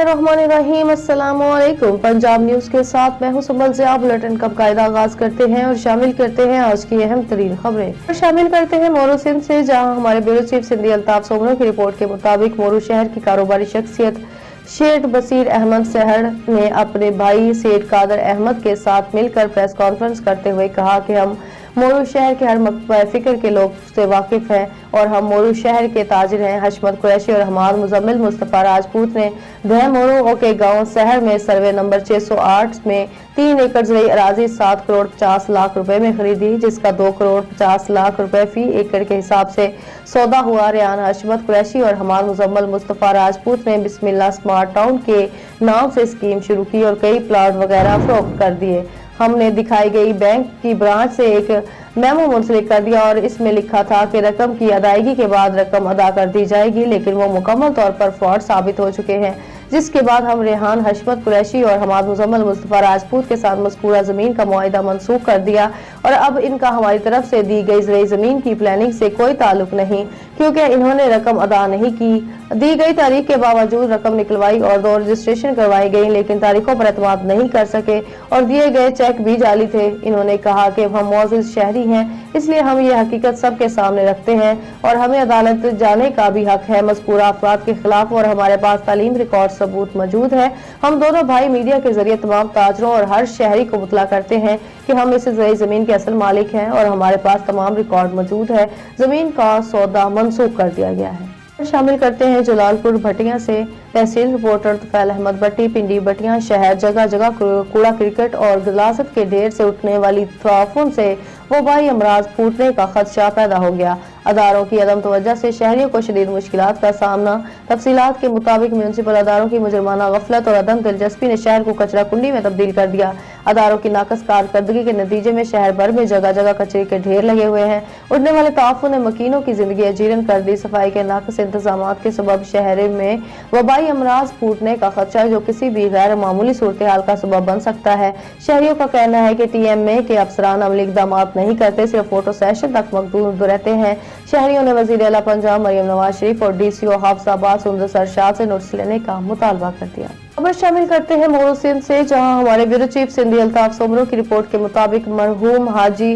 बिस्मिल्लाहिर्रहमानिर्रहीम। अस्सलामुअलैकुम। पंजाब न्यूज के साथ मैं हूं सुबल ज़िया। बुलेटिन का कायदा आगाज करते हैं और शामिल करते हैं आज की अहम तरीन खबरें। शामिल करते हैं मोरू सिंध से, जहां हमारे ब्यूरो चीफ सिंधी अल्ताफ सोमरो की रिपोर्ट के मुताबिक मोरू शहर की कारोबारी शख्सियत शेख बसीर अहमद सहर ने अपने भाई सेठ कादर अहमद के साथ मिलकर प्रेस कॉन्फ्रेंस करते हुए कहा कि हम मोरू शहर के हर मकतब फिक्र के लोग से वाकिफ हैं और हम मोरू शहर के ताजिर हैं। हशमत कुरैशी और हमाद मुजम्मिल मुस्तफ़ा राजपूत ने दह मोरू के गांव शहर में सर्वे नंबर 608 में 3 एकड़ ज़मीन अराजी 7 करोड़ 50 लाख रुपए में खरीदी, जिसका 2 करोड़ 50 लाख रुपए फी एकड़ के हिसाब से सौदा हुआ। रियान हशमत कुरैशी और हमाद मुजम्मिल मुस्तफ़ा राजपूत ने बिस्मिल्लाह स्मार्ट टाउन के नाम से स्कीम शुरू की और कई प्लाट वगैरह फरोख्त कर दिए। हमने दिखाई गई बैंक की ब्रांच से एक मेमो मुंसलिक कर दिया और इसमें लिखा था कि रकम की अदायगी के बाद रकम अदा कर दी जाएगी, लेकिन वो मुकम्मल तौर पर फ्रॉड साबित हो चुके हैं। जिसके बाद हम रेहान हशमत कुरैशी और हमाद मुजम्मिल मुस्तफ़ा राजपूत के साथ मज़कूरा ज़मीन का मुआहिदा मनसूख कर दिया और अब इनका हमारी तरफ से दी गई ज़मीन की प्लानिंग से कोई ताल्लुक नहीं, क्योंकि इन्होंने रकम अदा नहीं की। दी गई तारीख के बावजूद रकम निकलवाई और 2 रजिस्ट्रेशन करवाई गई, लेकिन तारीखों पर एतमाद नहीं कर सके और दिए गए चेक भी जाली थे। इन्होंने कहा कि हम मुअज़्ज़िज़ शहरी हैं, इसलिए हम ये हकीकत सबके सामने रखते हैं और हमें अदालत जाने का भी हक है मज़कूरा अफराद के खिलाफ और हमारे पास तालीम रिकॉर्ड सबूत मौजूद है। हम दोनों भाई मीडिया के जरिए तमाम ताजरों और हर शहरी को मुतला करते हैं कि हम इस ज़मीन के असल मालिक हैं और हमारे पास तमाम रिकॉर्ड मौजूद है। ज़मीन का सौदा मनसूख कर दिया गया है। शामिल करते हैं जलालपुर भटिया से तहसील रिपोर्टर तुफैल अहमद भट्टी। पिंडी भटिया शहर जगह जगह कूड़ा क्रिकेट और गलासत के ढेर से उठने वाली तवाफुन से वबाई अमराज फूटने का खदशा पैदा हो गया। अदारों की अदम तवज्जो से शहरियों को शदीद मुश्किलात का सामना। तफसीलात के मुताबिक म्यूनसिपल अदारों की मुजरमाना गफलत और अदम दिलचस्पी ने शहर को कचरा कुंडी में तब्दील कर दिया। अदारों की नाकस कारकर्दगी के नतीजे में शहर भर में जगह जगह कचरे के ढेर लगे हुए हैं। उड़ने वाले तवाफुन ने मकीनों की जिंदगी अजीरन कर दी। सफाई के नाकस इंतजाम के सबब शहर में वबाई अमराज फूटने का खदशा जो किसी भी गैर मामूली सूरत हाल का सबब बन सकता है। शहरियों का कहना है कि TMA के अफसरान अमली इक़दाम नहीं करते, सिर्फ फोटो सेशन तक मकबूल रहते हैं। शहरियों ने वज़ीर आला पंजाब मरियम नवाज शरीफ और DCO हाफिजाबाद सुंदर सरशाद से नोटिस लेने का मुतालबा कर दिया। खबर शामिल करते हैं मोरू सिंध से, जहां हमारे ब्यूरो चीफ सिंधी अल्ताफ सोमरो की रिपोर्ट के मुताबिक मरहूम हाजी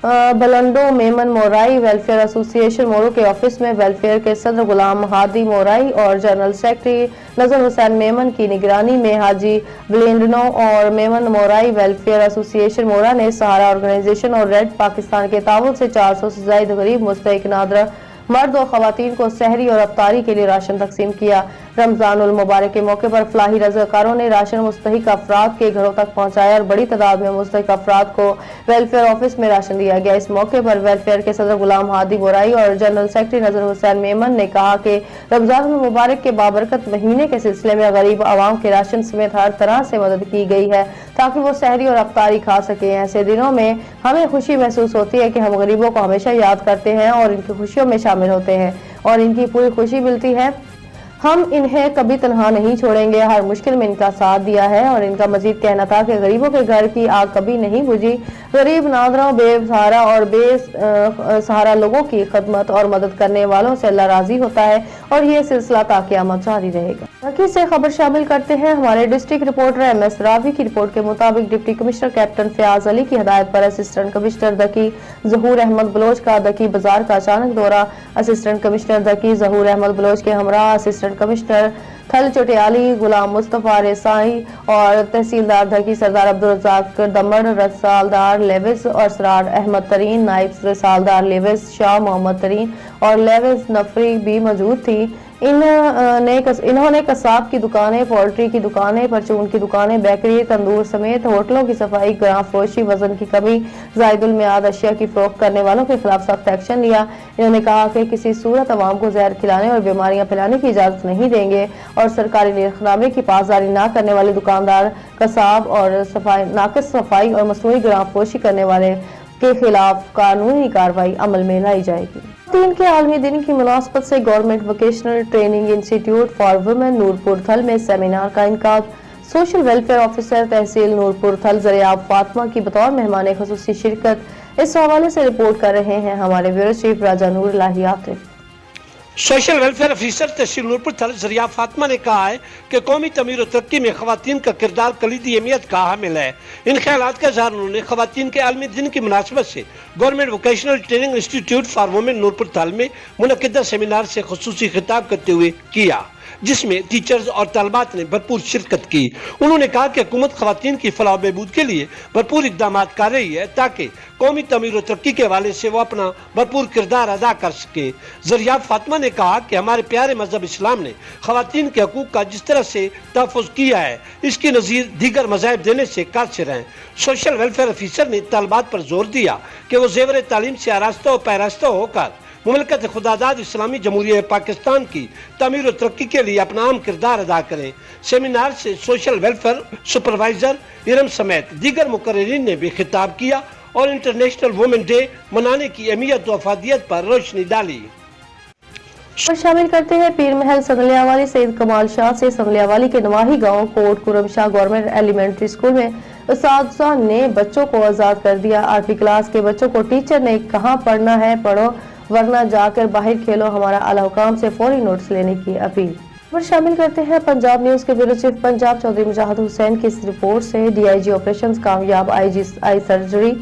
बलंडो मेमन मोराई वेलफेयर एसोसिएशन मोरू के ऑफिस में वेलफेयर के सदर गुलाम हादी मोराई और जनरल सेक्रेटरी नजर हुसैन मेमन की निगरानी में हाजी ब्लेंडनो और मेमन मोराई वेलफेयर एसोसिएशन मोरा ने सहारा ऑर्गेनाइजेशन और रेड पाकिस्तान के ताउन से 400 से ज्यादा गरीब मुस्तहिक नादरा मर्द और खवातीन को सहरी और अफ्तारी के लिए राशन तकसीम किया। रमजानुल मुबारक के मौके पर फलाही रज़ाकारों ने राशन मुस्तहिक अफराद के घरों तक पहुंचाया और बड़ी तादाद में मुस्तहिक अफराद को वेलफेयर ऑफिस में राशन दिया गया। इस मौके पर वेलफेयर के सदर गुलाम हादी बोराई और जनरल सेक्रेटरी नजर हुसैन मेमन ने कहा कि रमजानुल मुबारक के बाबरकत महीने के सिलसिले में गरीब आवाम के राशन समेत हर तरह से मदद की गई है ताकि वो सहरी और अफ्तारी खा सके। ऐसे दिनों में हमें खुशी महसूस होती है कि हम गरीबों को हमेशा याद करते हैं और इनकी खुशियों में शामिल होते हैं और इनकी पूरी खुशी मिलती है। हम इन्हें कभी तनहा नहीं छोड़ेंगे, हर मुश्किल में इनका साथ दिया है। और इनका मजीद कहना था कि गरीबों के घर की आग कभी नहीं बुझी। गरीब नादरा बेसहारा और बेसहारा लोगों की खदमत और मदद करने वालों से अल्लाह राजी होता है और ये सिलसिला क़यामत जारी रहेगा। बाकी से खबर शामिल करते हैं हमारे डिस्ट्रिक्ट रिपोर्टर MS रावी की रिपोर्ट के मुताबिक deputy commissioner captain Fayaz Ali की हिदायत पर असिस्टेंट कमिश्नर दकी ज़हूर अहमद बलोच का दकी बाजार का अचानक दौरा। असिस्टेंट कमिश्नर दकी ज़हूर अहमद बलोच के हमरा असिस्टेंट कमिश्नर थल चोटियाली गुलाम मुस्तफ़ा रेसाई और तहसीलदार धकी सरदार अब्दुल रज़ाक दमड़ रसालदार लेविस और सरार अहमद तरीन नाइब रसालदार लेविस शाह मोहम्मद तरीन और लेविस नफरी भी मौजूद थी। इन्होंने कसाब की दुकानें, पोल्ट्री की दुकानें, परचून की दुकानें, बेकरी, तंदूर समेत होटलों की सफाई, ग्राम फरोशी, वजन की कमी, जायदुल मियाद अशिया की फरोख्त करने वालों के खिलाफ सख्त एक्शन लिया। इन्होंने कहा कि किसी सूरत अवाम को जहर खिलाने और बीमारियां फैलाने की इजाजत नहीं देंगे और सरकारी निर्खनामे की पासदारी न करने वाले दुकानदार, कसाब और नाकिस सफाई और मसनूई ग्राम फरोशी करने वाले के खिलाफ कानूनी कार्रवाई अमल में लाई जाएगी। 3 के आलमी दिन की मुनासबत से government vocational training institute for women Noorpur Thal में सेमिनार का इनकाद। Social welfare officer tehsil Noorpur Thal Zaryab Fatima की बतौर मेहमान खुसूसी शिरकत। इस हवाले से रिपोर्ट कर रहे हैं हमारे ब्यूरो चीफ राजा नूर इलाही Atif. Social welfare officer tehsil Noorpur थल जरिया फातिमा ने कहा है कि कौमी तमीर और तरक्की में खवातीन का किरदार कलीदी अहमियत का हामिल है। इन ख्यालात का इज़हार उन्होंने खवातीन के आलमी दिन की मुनासबत से government vocational training institute for women Noorpur Thal में मुनक्किदा सेमिनार से खुसूसी खिताब करते हुए किया, जिसमें टीचर्स और तलबात ने भरपूर शिरकत की। उन्होंने कहा कि हुकूमत खवातीन की फलाह बहबूद के लिए भरपूर इकदाम कर रही है ताकि कौमी तमीर और तरक्की के हवाले से वो अपना भरपूर किरदार अदा कर सके। जरिया फातिमा ने कहा कि हमारे प्यारे मजहब इस्लाम ने खवातीन के हकूक का जिस तरह से तहफ़्फ़ुज़ किया है, इसकी नज़ीर दीगर मज़ाहिब देने से कासिर हैं। सोशल वेलफेयर ऑफिसर ने तलबात पर जोर दिया कि वो ज़ेवर तालीम से आरास्ता और पैरास्ता होकर मुमलकत खुदादाद इस्लामी जमहूरिया पाकिस्तान की तमीर और तरक्की के लिए अपना अहम किरदार अदा करें। सेमिनार से सोशल वेलफेयर सुपरवाइजर इरम समेत दीगर मुकर्रिरीन ने भी खिताब किया और इंटरनेशनल वुमेन डे मनाने की अहमियत और अफादियत पर रोशनी डाली। और शामिल करते हैं पीर महल संगलियावाली सईद कमाल शाह से संगलियावाली के नवाही गांव Kot Kuram Shah government elementary school में उस्ताद ने बच्चों को आजाद कर दिया। 8वीं क्लास के बच्चों को टीचर ने कहा पढ़ना है पढ़ो वरना जाकर बाहर खेलो, हमारा आला हुकाम से फौरी नोट्स लेने की अपील। और शामिल करते हैं पंजाब न्यूज के ब्यूरो चीफ पंजाब चौधरी मुजाहिद हुसैन की इस रिपोर्ट से डीआईजी ऑपरेशंस कामयाब आई सर्जरी।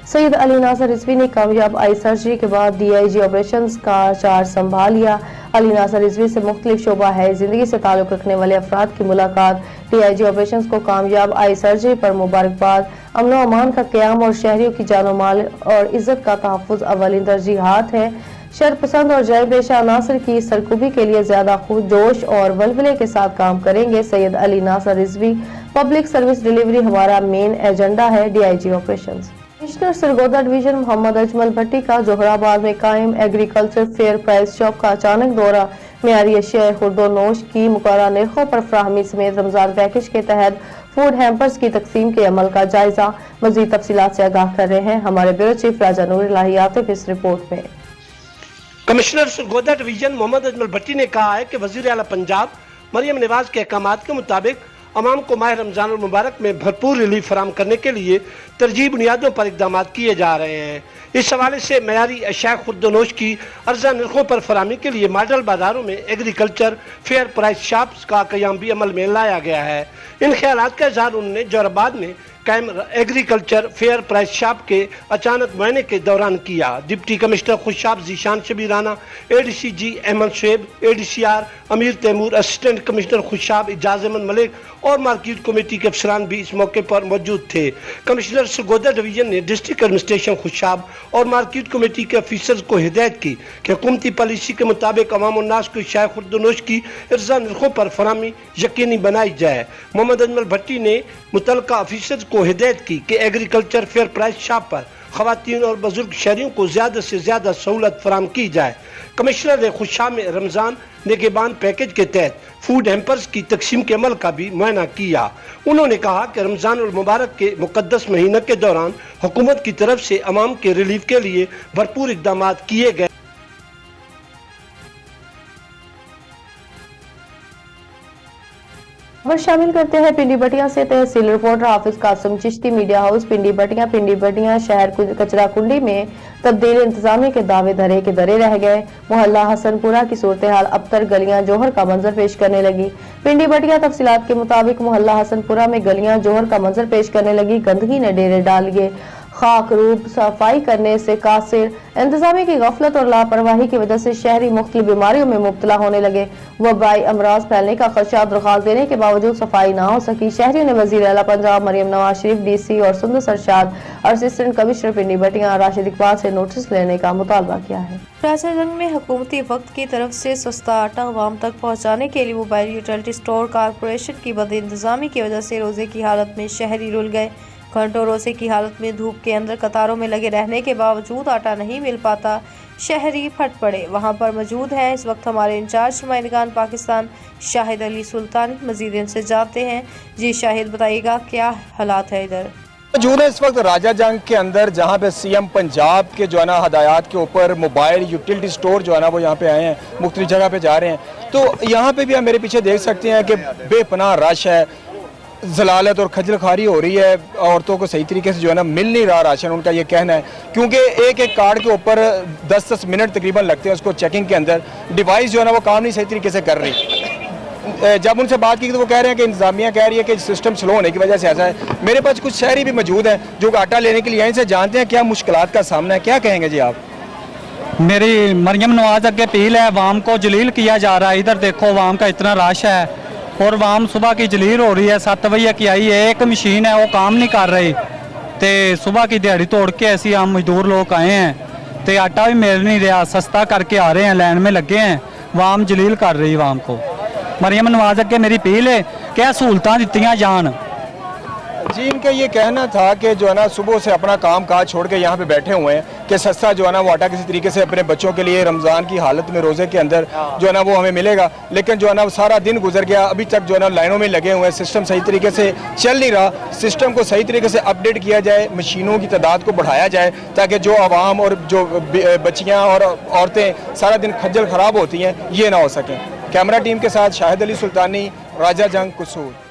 सैयद अली नासर रिजवी ने कामयाब आई सर्जरी के बाद डीआईजी ऑपरेशंस का चार्ज संभाल लिया। अली नासर रिजवी से मुख्तलिफ शोबा है जिंदगी से ताल्लुक रखने वाले अफराद की मुलाकात। डीआईजी ऑपरेशंस को कामयाब आई सर्जरी पर मुबारकबाद। अमन व अमान का क़याम और शहरियों की जानो माल और इज्जत का तहफ़्फ़ुज़ अव्वलीन तरजीहात है। शरपसंद और जय पेशा नासर की सरकूबी के लिए ज्यादा जोश और वलवले के साथ काम करेंगे। Syed Ali Nasar Rizvi public service delivery हमारा मेन एजेंडा है। DIG operations commissioner Sargodha division Mohammad Ajmal Bhatti का जोहराबाद में कायम एग्रीकल्चर फेयर प्राइस शॉप का अचानक दौरा। मियारी अशिया खुर्दोनोश की मुकर्रर निर्खों पर फराहमी समेत रमजान पैकेज के तहत फूड हैम्पर्स की तकसीम के अमल का जायजा। मजीद तफसीलात से आगाह कर रहे हैं हमारे ब्यूरो चीफ राजा नूर इलाही आतिफ इस रिपोर्ट में। कमिश्नर सरगोदा डिवीजन मोहम्मद अजमल भट्टी ने कहा है कि वजीर आला पंजाब मरियम नवाज के अहकामात के मुताबिक अवाम को माह रमजान मुबारक में भरपूर रिलीफ फराम करने के लिए तरजीह बुनियादों पर इकदाम किए जा रहे हैं। इस हवाले से मयारी अशिया खुर्दोनोश की अर्जा नरखों पर फराहमी के लिए मॉडल बाजारों में एग्रीकल्चर फेयर प्राइस शॉप्स का क़याम भी अमल में लाया गया है। इन ख्यालात का इज़हार उन्होंने जोहराबाद में कायम एग्रीकल्चर फेयर प्राइस शॉप के अचानक मुआयने के दौरान किया। डिप्टी कमिश्नर खुशाब जीशान शबीर राना, एडीसीजी अहमद शुएब, एडीसीआर अमीर तैमूर, असिस्टेंट कमिश्नर खुशाब इजाज अहमद मलिक और मार्केट कमेटी के अफसरान भी इस मौके पर मौजूद थे। कमिश्नर सरगोदा डिवीजन ने डिस्ट्रिक्ट एडमिनिस्ट्रेशन खुशाब और मार्केट कमेटी के अफसर को हिदायत की कि हुकूमती पॉलिसी के मुताबिक अवाम उन्नास को शाह खुर्दोनोश की अर्जा नरखों पर फराहमी यकीनी बनाई जाए। मोहम्मद अजमल भट्टी ने मुतलका अफसर को हिदायत की कि एग्रीकल्चर फेयर प्राइस शॉप पर खवातीन और बुजुर्ग शहरियों को ज्यादा से ज्यादा सहूलत फराम की जाए। कमिश्नर ने खुशाब में रमजान निगहबान पैकेज के तहत फूड हैम्पर्स की तकसीम के अमल का भी मुआयना किया। उन्होंने कहा कि रमजान उल मुबारक के मुकद्दस महीने के दौरान हुकूमत की तरफ से अवाम के रिलीफ के लिए भरपूर इकदाम किए गए। खबर शामिल करते हैं पिंडी बटिया से तहसील रिपोर्टर हाफिज कासिम चिश्ती मीडिया हाउस पिंडी बटिया शहर कचरा कुंडी में तब्दील इंतजामी के दावे धरे के धरे रह गए। मोहल्ला हसनपुरा की सूरत हाल अबतर गलियां जोहर का मंजर पेश करने लगी। पिंडी बटिया तफसीलात के मुताबिक मोहल्ला हसनपुरा में गलियां जोहर का मंजर पेश करने लगी। गंदगी ने डेरे डाल लिए। खाक रूप सफाई करने से कासिर, इंतजामी की गफलत और लापरवाही की वजह से शहरी मुख्तलिफ बीमारियों में मुब्तला होने लगे। वबाई अमराज फैलने का खदशा दरख्वास्त देने के बावजूद सफाई ना हो सकी। शहरियों ने वजीर आला पंजाब मरियम नवाज शरीफ, डीसी और सुंदर अरशाद और असिस्टेंट कमिश्नर पिंडी बटिया राशिद इकबाल से नोटिस लेने का मुतालबा किया है। राजागंज में हुकूमती वक्त की तरफ से सस्ता आटा अवाम तक पहुँचाने के लिए मोबाइल यूटिलिटी स्टोर कारपोरेशन की बद इंतजामी की वजह से रोजे की हालत में शहरी रुल गए। घंटों रोजे की हालत में धूप के अंदर कतारों में लगे रहने के बावजूद आटा नहीं मिल पाता। शहरी फट पड़े। वहां पर मौजूद हैं इस वक्त हमारे इंचार्ज नुमाइंदगान पाकिस्तान शाहिद अली सुल्तानी। मजीद इनसे जानते हैं। जी शाहिद, बताइएगा क्या हालात है इधर? मौजूद है इस वक्त राजा जंग के अंदर, जहाँ पे सीएम पंजाब के जो है ना हदायत के ऊपर मोबाइल यूटिलिटी स्टोर जो है ना वो यहाँ पे आए हैं, मुख्तलिफ जगह पे जा रहे हैं। तो यहाँ पे भी आप मेरे पीछे देख सकते हैं कि बेपनाह रश है। ज़लालत और खजल खारी हो रही है, औरतों को सही तरीके से जो है ना मिल नहीं रहा राशन, उनका ये कहना है, क्योंकि एक एक कार्ड के ऊपर 10-10 मिनट तकरीबन लगते हैं उसको चेकिंग के अंदर, डिवाइस जो है ना वो काम नहीं सही तरीके से कर रही। जब उनसे बात की तो वो कह रहे हैं कि इंतजामिया कह रही है कि सिस्टम स्लो होने की वजह से ऐसा है। मेरे पास कुछ शहरी भी मौजूद हैं जो आटा लेने के लिए आए, इनसे जानते हैं क्या मुश्किलात का सामना है, क्या कहेंगे जी आप? मेरी मरियम नवाज अगे अपील है, वाम को जलील किया जा रहा है। इधर देखो वाम का इतना रश है और वाम सुबह की जलील हो रही है। 7 बजे की आई है, एक मशीन है वो काम नहीं कर रही, तो सुबह की दिहाड़ी तोड़ के ऐसी हम मजदूर लोग आए हैं, तो आटा भी मिल नहीं रहा, सस्ता करके आ रहे हैं, लाइन में लगे हैं। वाम जलील कर रही वाम को। मरियम नवाज अगे मेरी अपील है कि सहूलतां दित्तियां जान। जी, इनका ये कहना था कि जो है ना सुबह से अपना काम काज छोड़ के यहाँ पे बैठे हुए हैं कि सस्ता जो है ना वो आटा किसी तरीके से अपने बच्चों के लिए रमज़ान की हालत में रोज़े के अंदर जो है ना वो हमें मिलेगा, लेकिन जो है ना वो सारा दिन गुजर गया, अभी तक जो है ना लाइनों में लगे हुए हैं, सिस्टम सही तरीके से चल नहीं रहा। सिस्टम को सही तरीके से अपडेट किया जाए, मशीनों की तादाद को बढ़ाया जाए, ताकि जो आवाम और जो बच्चियाँ और औरतें सारा दिन खज्जल ख़राब होती हैं ये ना हो सकें। कैमरा टीम के साथ शाहिद अली सुल्तानी, राजा जंग, कसूर।